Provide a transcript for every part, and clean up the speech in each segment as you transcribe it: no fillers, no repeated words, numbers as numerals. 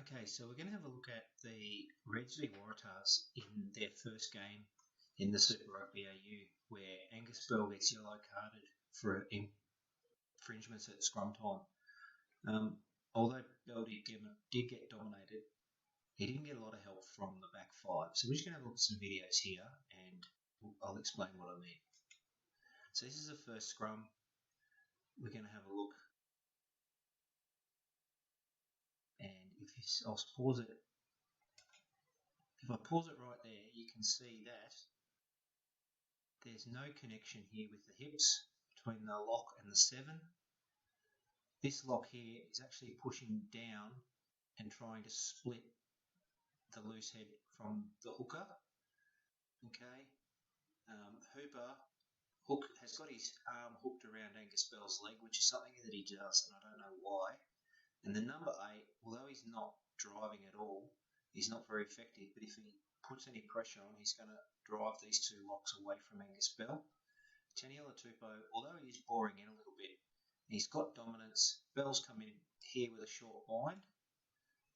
Okay, so we're going to have a look at the Reds v Waratahs in their first game in the Super RugbyAU, where Angus Bell gets yellow carded for infringements at scrum time. Although Bell did get dominated, he didn't get a lot of help from the back five. So we're just going to have a look at some videos here and I'll explain what I mean. So this is the first scrum. We're going to have a look. And I'll pause it. If I pause it right there, you can see that there's no connection here with the hips between the lock and the 7. This lock here is actually pushing down and trying to split the loose head from the hooker. Okay, Hook has got his arm hooked around Angus Bell's leg, which is something that he does, and I don't know why. And the number 8, although he's not driving at all, he's not very effective, but if he puts any pressure on, he's going to drive these two locks away from Angus Bell. Tupou, although he's boring in a little bit, he's got dominance. Bell's come in here with a short bind,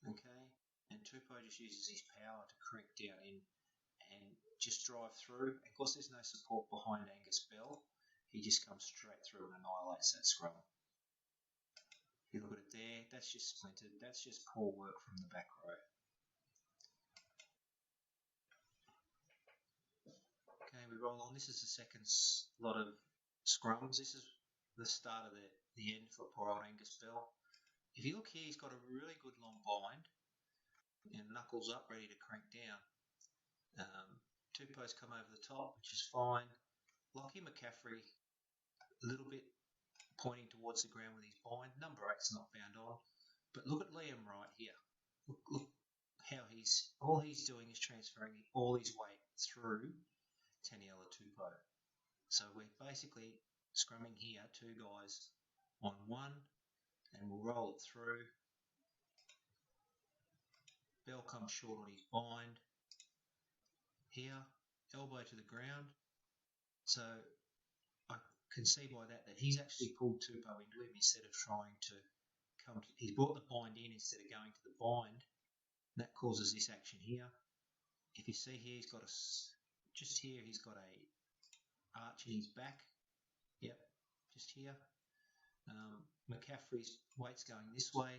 okay, and Tupou just uses his power to crank down in and just drive through. Of course, there's no support behind Angus Bell. He just comes straight through and annihilates that scrum. If you look at it there, that's just splintered. That's just poor work from the back row. Okay, we roll on. This is the second lot of scrums. This is the start of the end for poor old Angus Bell. If you look here, he's got a really good long bind and knuckles up, ready to crank down. Tupou's come over the top, which is fine. Lockie McCaffrey, a little bit pointing towards the ground with his bind. Number 8's not bound on. But look at Liam right here. Look how all he's doing is transferring all his weight through Tupou. So we're basically scrumming here, 2 guys on 1, and we'll roll it through. Bell comes short on his bind. Here, elbow to the ground. So I can see by that he's actually pulled Tupou into him instead of trying to come. He's brought the bind in instead of going to the bind. That causes this action here. If you see here, he's got he's got a arch in his back. Yep, just here. McCaffrey's weight's going this way.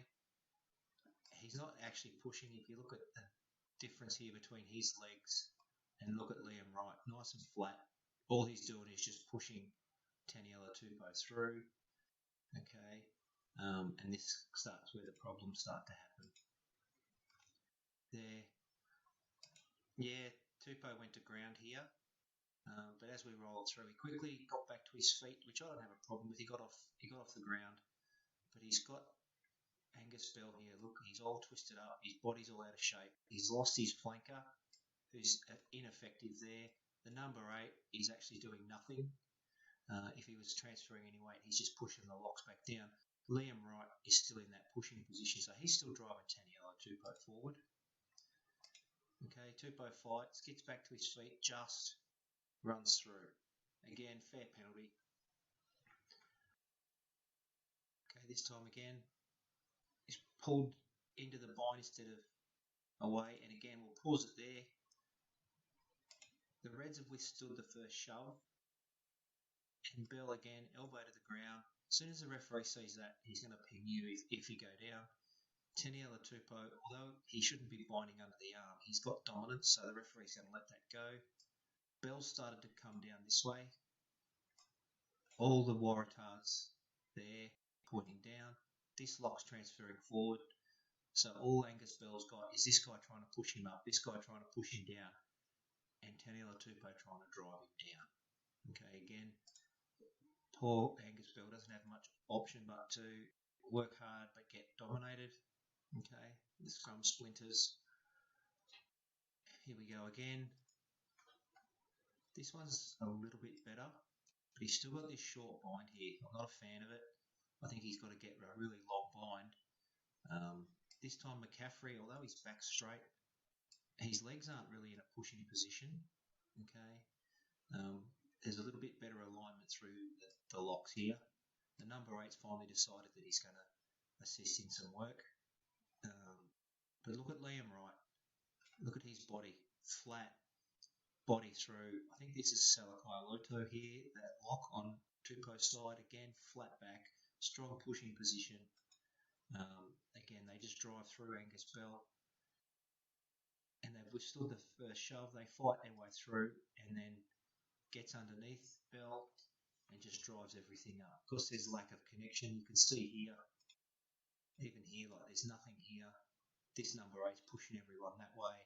He's not actually pushing. If you look at the difference here between his legs and look at Liam Wright, nice and flat. All he's doing is just pushing Tupou through. Okay, and this starts where the problems start to happen. There. Yeah, Tupou went to ground here, but as we rolled through, he quickly got back to his feet, which I don't have a problem with. He got off the ground, but he's got Angus Bell here. Look, he's all twisted up. His body's all out of shape. He's lost his flanker, who's ineffective there. The number 8 is actually doing nothing. If he was transferring any weight, he's just pushing the locks back down. Liam Wright is still in that pushing position, so he's still driving Tupou forward. Okay, Tupou fights, gets back to his feet, just runs through. Again, fair penalty. Okay, this time again, he's pulled into the bind instead of away, and again, we'll pause it there. The Reds have withstood the first shove, and Bell again, elbow to the ground. As soon as the referee sees that, he's going to ping you if you go down. Tupou, although he shouldn't be binding under the arm, he's got dominance, so the referee's going to let that go. Bell started to come down this way. All the Waratahs there pointing down. This lock's transferring forward. So all Angus Bell's got is this guy trying to push him up, this guy trying to push him down, and Tupou trying to drive him down. Okay, again, poor Angus Bell doesn't have much option but to work hard but get dominated. Okay, the scrum splinters. Here we go again. This one's a little bit better, but he's still got this short bind here. I'm not a fan of it. I think he's got to get a really long bind. This time McCaffrey, although he's back straight, his legs aren't really in a pushing position. Okay, there's a little bit better alignment through the locks here. The number 8's finally decided that he's going to assist in some work. But look at Liam Wright. Look at his body, flat body through. I think this is Salakai Loto here. That lock on Tupou side again, flat back, strong pushing position. Again, they just drive through Angus Bell, and they've withstood the first shove. They fight their way through, and then gets underneath Bell and just drives everything up. Of course, there's lack of connection. You can see here, even here, like there's nothing here. This number 8's pushing everyone that way.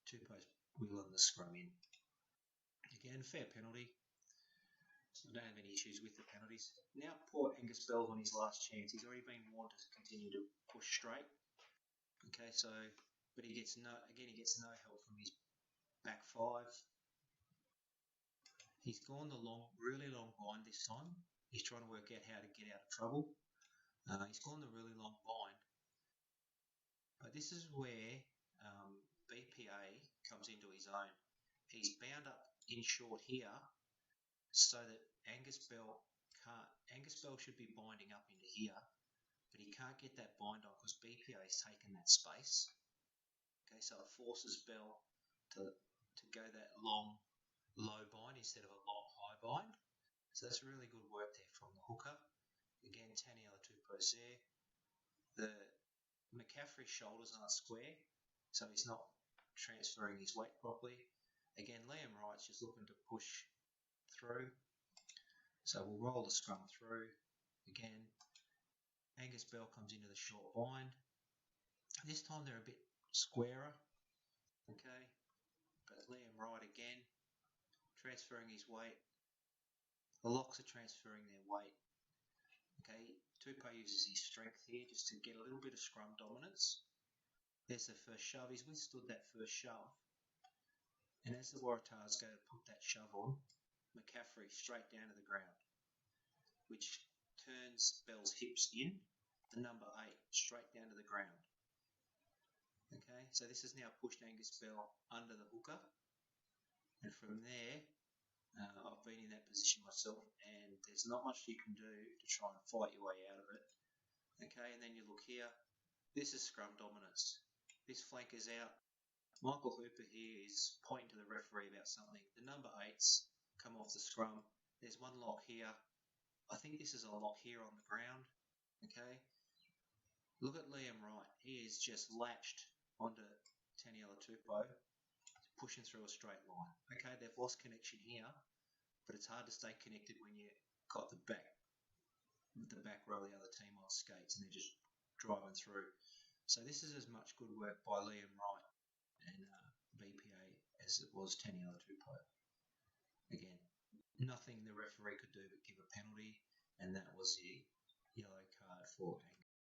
Tupou's wheeling the scrum in. Again, fair penalty. I don't have any issues with the penalties. Now, poor Angus Bell's on his last chance. He's already been warned to continue to push straight. Okay, so, but he gets no help from his back 5. He's gone the really long bind this time. He's trying to work out how to get out of trouble. He's gone the really long bind. But this is where BPA comes into his own. He's bound up in short here so that Angus Bell should be binding up into here, but he can't get that bind on because BPA has taken that space. Okay, so it forces Bell to go that long low bind instead of a long high bind. So that's really good work there from the hooker. Again, Taniela Tupou's there. The McCaffrey's shoulders aren't square, so he's not transferring his weight properly. Again, Liam Wright's just looking to push through. So we'll roll the scrum through. Again, Angus Bell comes into the short bind. This time they're a bit squarer. Okay, but Liam Wright again, transferring his weight. The locks are transferring their weight. Okay, Tupou uses his strength here just to get a little bit of scrum dominance. There's the first shove. He's withstood that first shove. And as the Waratahs go to put that shove on, McCaffrey straight down to the ground, which turns Bell's hips in, the number 8 straight down to the ground. Okay, so this has now pushed Angus Bell under the hooker, and from there, I've been in that position myself, and there's not much you can do to try and fight your way out of it. Okay, and then you look here, this is scrum dominance. This flank is out. Michael Hooper here is pointing to the referee about something. The number 8's come off the scrum. There's one lock here. I think this is a lock here on the ground. Okay. Look at Liam Wright. He is just latched onto Taniela Tupou, pushing through a straight line. Okay, they've lost connection here, but it's hard to stay connected when you got the back row of the other team on skates and they're just driving through. So this is as much good work by Liam Wright and BPA as it was Taniela Tupou. Again, nothing the referee could do but give a penalty, and that was the yellow card for Angus.